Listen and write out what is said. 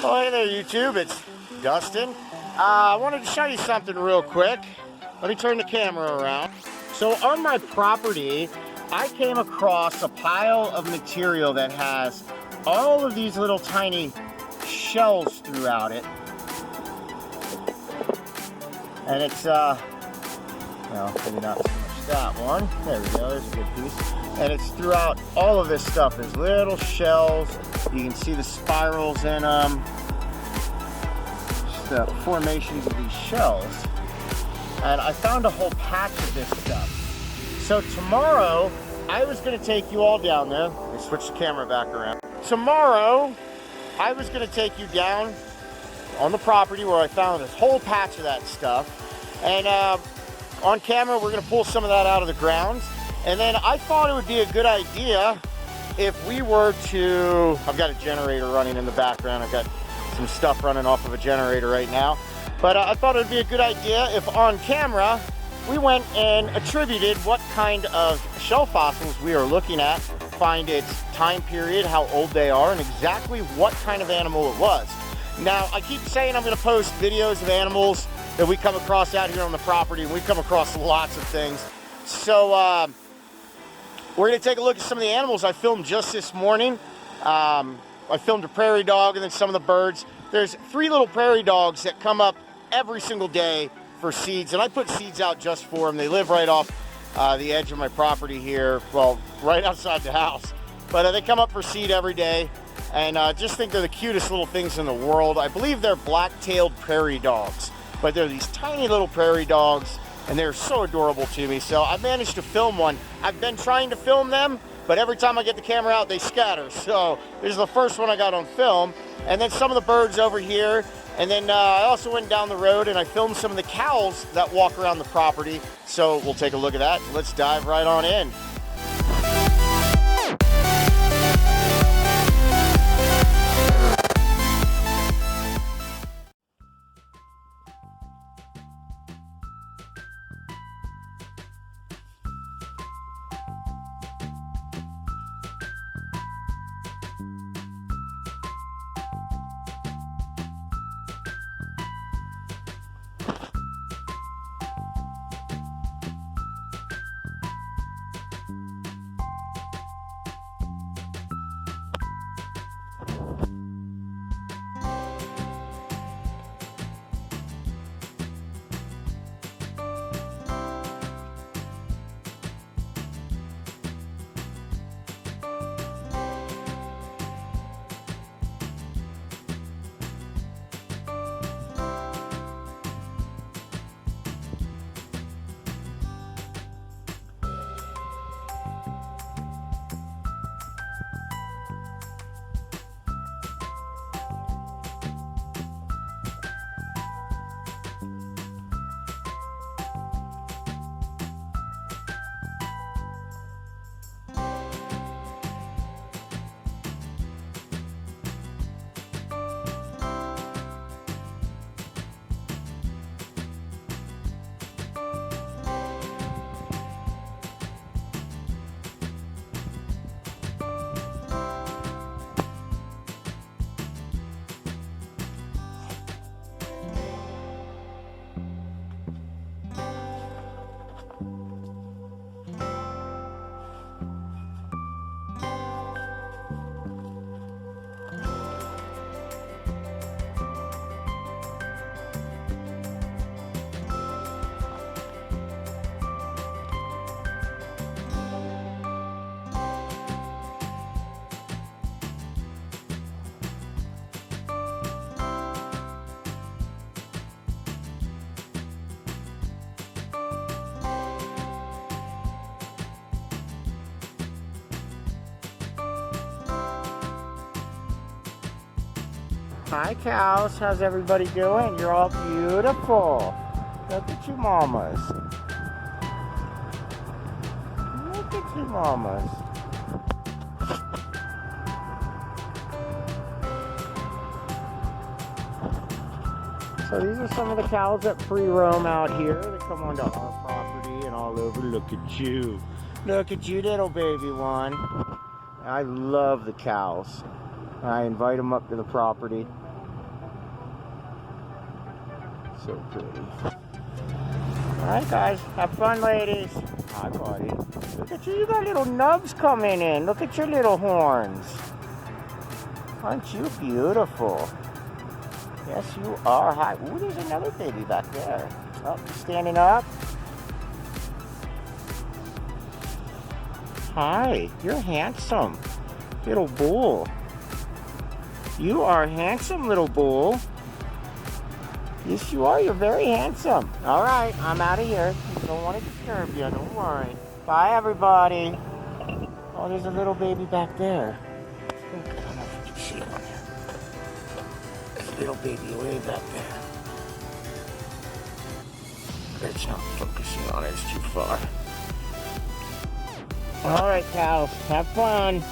Oh, hey there, YouTube. It's Dustin. I wanted to show you something real quick. Let me turn the camera around. So on my property, I came across a pile of material that has all of these little tiny shells throughout it. And it's, well, maybe not so much that one. There we go, there's a good piece. And it's throughout all of this stuff. There's little shells. You can see the spirals in them. Just the formations of these shells. And I found a whole patch of this stuff. So tomorrow, I was going to take you all down there. Let me switch the camera back around. Tomorrow, I was going to take you down on the property where I found this whole patch of that stuff. And on camera, we're going to pull some of that out of the ground. And then I thought it would be a good idea if we were to, I've got a generator running in the background. I've got some stuff running off of a generator right now. But I thought it would be a good idea if on camera, we went and attributed what kind of shell fossils we are looking at, find its time period, how old they are, and exactly what kind of animal it was. Now, I keep saying I'm going to post videos of animals that we come across out here on the property, and we come across lots of things. So, we're going to take a look at some of the animals I filmed just this morning. I filmed a prairie dog and then some of the birds. There's 3 little prairie dogs that come up every single day for seeds, and I put seeds out just for them. They live right off the edge of my property here, well, right outside the house. But they come up for seed every day, and just think they're the cutest little things in the world. I believe they're black-tailed prairie dogs, but they're these tiny little prairie dogs, and they're so adorable to me. So I managed to film one. I've been trying to film them, but every time I get the camera out, they scatter. So this is the first one I got on film. And then some of the birds over here. And then I also went down the road and I filmed some of the cows that walk around the property. So we'll take a look at that. Let's dive right on in. Hi cows, how's everybody doing? You're all beautiful. Look at you mamas. Look at you mamas. So these are some of the cows that free roam out here. They come onto our property and all over. Look at you. Look at you, little baby one. I love the cows. I invite them up to the property. So pretty. All right, guys, have fun, ladies. Hi, buddy. Look at you, you got little nubs coming in. Look at your little horns. Aren't you beautiful? Yes, you are. Hi. Ooh, there's another baby back there. Oh, you standing up? Hi, you're handsome. Little bull. You are handsome, little bull. Yes, you are. You're very handsome. All right, I'm out of here. Don't want to disturb you. Don't worry. Bye, everybody. Oh, there's a little baby back there. I don't know if you can see him. There's a little baby way back there. It's not focusing on it. It's too far. All right, cows. Have fun.